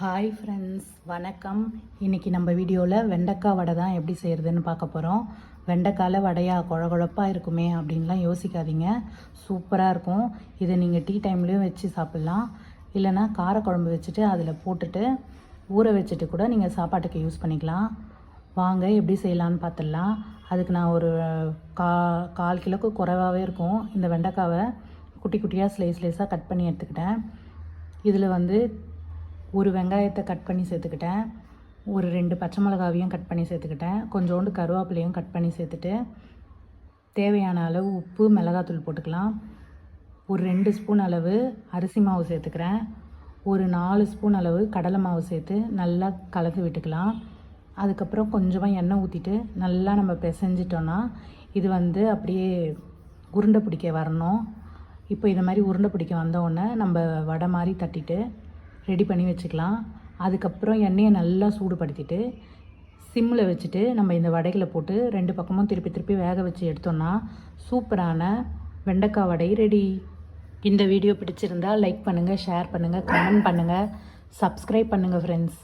Hi friends, வணக்கம். இன்றைக்கி நம்ம வீடியோவில் வெண்டைக்காய் வடை தான் எப்படி செய்கிறதுன்னு பார்க்க போகிறோம். வெண்டைக்காயில் வடையா குழகுழப்பாக இருக்குமே அப்படின்லாம் யோசிக்காதீங்க. சூப்பராக இருக்கும். இதை நீங்கள் டீ டைம்லேயும் வச்சு சாப்பிட்லாம். இல்லைனா காரக்குழம்பு வச்சுட்டு அதில் போட்டுட்டு ஊற வச்சுட்டு கூட நீங்கள் சாப்பாட்டுக்கு யூஸ் பண்ணிக்கலாம். வாங்க எப்படி செய்யலான்னு பார்த்துடலாம். அதுக்கு நான் ஒரு கால் கிலோக்கு குறைவாகவே இருக்கும் இந்த வெண்டைக்காவை குட்டி குட்டியாக ஸ்லைஸாக கட் பண்ணி எடுத்துக்கிட்டேன். இதில் ஒரு வெங்காயத்தை கட் பண்ணி சேர்த்துக்கிட்டேன். ஒரு 2 பச்சை மிளகாவையும் கட் பண்ணி சேர்த்துக்கிட்டேன். கொஞ்சோண்டு கருவேப்பிலையும் கட் பண்ணி சேர்த்துட்டு தேவையான அளவு உப்பு, மிளகாத்தூள் போட்டுக்கலாம். ஒரு 2 ஸ்பூன் அளவு அரிசி மாவு சேர்த்துக்கிறேன். ஒரு 4 ஸ்பூன் அளவு கடலை மாவு சேர்த்து நல்லா கலந்து விட்டுக்கலாம். அதுக்கப்புறம் கொஞ்சமாக எண்ணெய் ஊற்றிட்டு நல்லா நம்ம பிசைஞ்சிட்டோன்னா இது அப்படியே உருண்டை பிடிக்க வரணும். இப்போ இது மாதிரி உருண்டை பிடிக்க வந்தோடனே நம்ம வடை மாதிரி தட்டிட்டு ரெடி பண்ணி வச்சுக்கலாம். அதுக்கப்புறம் எண்ணெயை நல்லா சூடுபடுத்திட்டு சிம்மில் வச்சுட்டு நம்ம இந்த வடைகளை போட்டு 2 பக்கமும் திருப்பி வேக வச்சு எடுத்தோன்னா சூப்பரான வெண்டைக்காய் வடை ரெடி. இந்த வீடியோ பிடிச்சிருந்தால் லைக் பண்ணுங்கள், ஷேர் பண்ணுங்கள், கமெண்ட் பண்ணுங்கள், சப்ஸ்கிரைப் பண்ணுங்கள் ஃப்ரெண்ட்ஸ்.